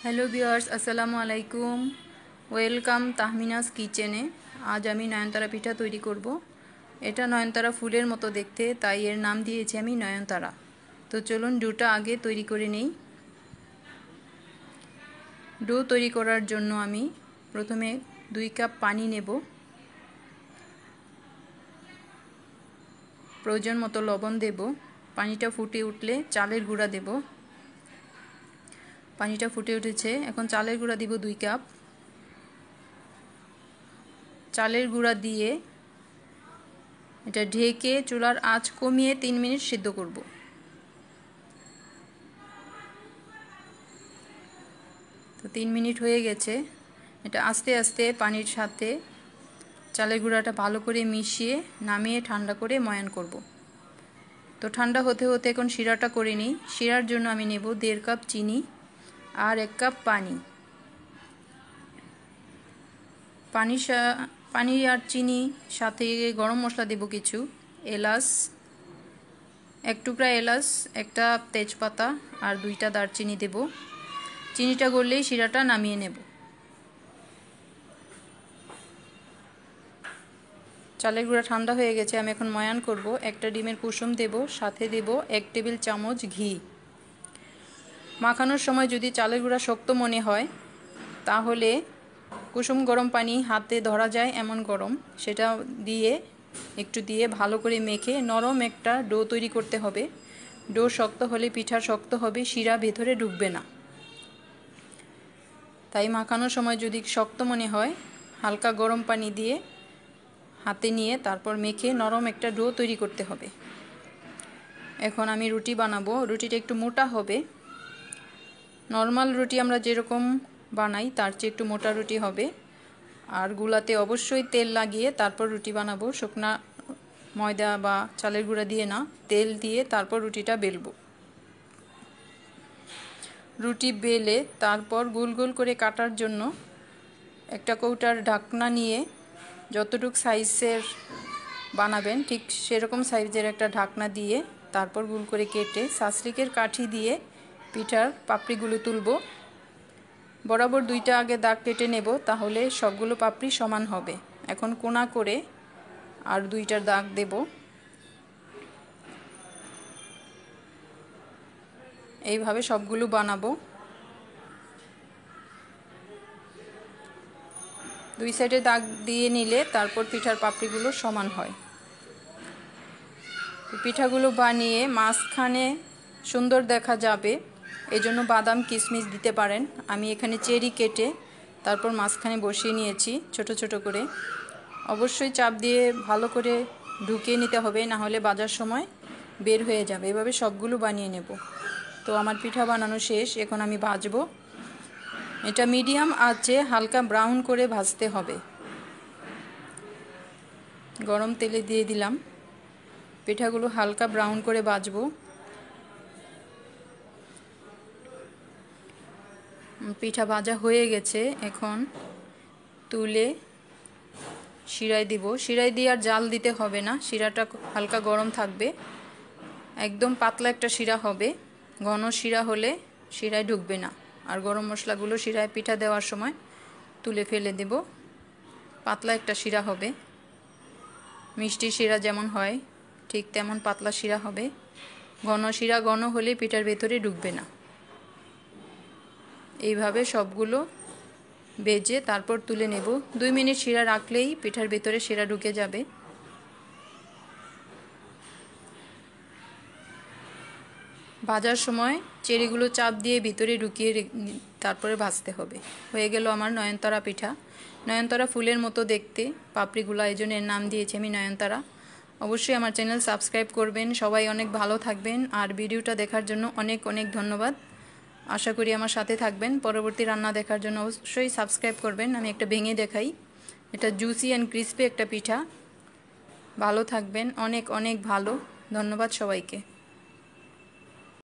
Hello viewers, আসসালামু আলাইকুম। Welcome Tahmina's কিচেনে। আজ আমি নয়নতারা পিঠা তৈরি করব। এটা নয়নতারা ফুলের মতো দেখতে, তাই এর নাম দিয়েছি আমি নয়নতারা। তো চলুন ডোটা আগে তৈরি করে নেই। ডো তৈরি করার জন্য আমি প্রথমে 2 কাপ পানি নেব, প্রয়োজন মতো লবণ দেব। পানিটা ফুটে উঠলে চালের গুঁড়া দেব। পানিটা ফুটে উঠেছে, এখন চালের গুঁড়া দিব 2 কাপ। চালের গুঁড়া দিয়ে এটা ঢেকে চুলার আঁচ কমিয়ে 3 মিনিট সিদ্ধ করব। তো 3 মিনিট হয়ে গেছে। এটা আস্তে আস্তে পানির সাথে চালের গুঁড়াটা ভালো করে মিশিয়ে নামিয়ে ঠান্ডা করে ময়ান করব। তো ঠান্ডা হতে হতে এখন শিরাটা করে নিই। শিরার জন্য আমি নেব 1.5 কাপ চিনি আর 1 কাপ পানি। পানি আর চিনি সাথে গরম মশলা দেব কিছু, এলাচ, 1 টুকরা এলাচ, একটা তেজপাতা আর 2টা দারচিনি দেব। চিনিটা গললেই শিরাটা নামিয়ে নেব। চালের গুঁড়া ঠান্ডা হয়ে গেছে, আমি এখন ময়ান করব। একটা ডিমের কুসুম দেব, সাথে দেব 1 টেবিল চামচ ঘি। মাখানোর সময় যদি চালের গুঁড়া শক্ত মনে হয় তাহলে কুসুম গরম পানি হাতে ধরা যায় এমন গরম, সেটা একটু দিয়ে ভালো করে মেখে নরম একটা ডো তৈরি করতে হবে। ডো শক্ত হলে পিঠা শক্ত হবে, শিরা ভেতরে ঢুকবে না। তাই মাখানোর সময় যদি শক্ত মনে হয় হালকা গরম পানি দিয়ে হাতে নিয়ে তারপর মেখে নরম একটা ডো তৈরি করতে হবে। এখন আমি রুটি বানাবো। রুটিটা একটু মোটা হবে। নর্মাল রুটি আমরা যেরকম বানাই তার চেয়ে একটু মোটা রুটি হবে। আর গুলাতে অবশ্যই তেল লাগিয়ে তারপর রুটি বানাবো, শুকনা ময়দা বা চালের গুঁড়া দিয়ে না, তেল দিয়ে তারপর রুটিটা বেলবো। রুটি বেলে তারপর গোল গোল করে কাটার জন্য একটা কৌটার ঢাকনা নিয়ে যতটুক সাইজের বানাবেন ঠিক সেরকম সাইজের একটা ঢাকনা দিয়ে তারপর গোল করে কেটে সাসলিকের কাঠি দিয়ে পিঠার পাপড়িগুলো তুলব। বরাবর 2টা আগে দাগ কেটে নেব, তাহলে সবগুলো পাপড়ি সমান হবে। এখন কোনা করে আর 2টার দাগ দেব। এইভাবে সবগুলো বানাবো। 2 সাইডে দাগ দিয়ে নিলে তারপর পিঠার পাপড়িগুলো সমান হয়। পিঠাগুলো বানিয়ে মাঝখানে সুন্দর দেখা যাবে, এজন্য বাদাম কিশমিশ দিতে পারেন। আমি এখানে চেরি কেটে তারপর মাঝখানে বসিয়ে নিয়েছি ছোট ছোট করে। অবশ্যই চাপ দিয়ে ভালো করে ঢুকিয়ে নিতে হবে, না হলে ভাজার সময় বের হয়ে যাবে। এভাবে সবগুলো বানিয়ে নেব। তো আমার পিঠা বানানো শেষ, এখন আমি ভাজবো। এটা মিডিয়াম আঁচে হালকা ব্রাউন করে ভাজতে হবে। গরম তেলে দিয়ে দিলাম। পিঠাগুলো হালকা ব্রাউন করে ভাজবো। পিঠা ভাজা হয়ে গেছে, এখন তুলে শিরায় দিব। শিরায় দিয়ে আর জাল দিতে হবে না, শিরাটা হালকা গরম থাকবে। একদম পাতলা একটা শিরা হবে। ঘন শিরা হলে শিরায় ঢুকবে না। আর গরম মশলাগুলো শিরায় পিঠা দেওয়ার সময় তুলে ফেলে দেব। পাতলা একটা শিরা হবে। মিষ্টি শিরা যেমন হয় ঠিক তেমন পাতলা শিরা হবে। ঘন শিরা ঘন হলে পিঠার ভেতরে ঢুকবে না। এইভাবে সবগুলো ভেজে তারপর তুলে নেব। 2 মিনিট শিরা রাখলেই পিঠার ভেতরে শিরা ঢুকে যাবে। ভাজার সময় চেরিগুলো চাপ দিয়ে ভিতরে ঢুকিয়ে তারপরে ভাজতে হবে। হয়ে গেল আমার নয়নতারা পিঠা। নয়নতারা ফুলের মতো দেখতে পাপড়িগুলো, এই জন্য এর নাম দিয়েছি আমি নয়নতারা। অবশ্যই আমার চ্যানেল সাবস্ক্রাইব করবেন। সবাই অনেক ভালো থাকবেন। আর ভিডিওটা দেখার জন্য অনেক অনেক ধন্যবাদ। আশা করি আমার সাথে থাকবেন। পরবর্তী রান্না দেখার জন্য অবশ্যই সাবস্ক্রাইব করবেন। আমি একটা ভেঙে দেখাই। এটা জুসি অ্যান্ড ক্রিসপি একটা পিঠা। ভালো থাকবেন, অনেক অনেক ভালো। ধন্যবাদ সবাইকে।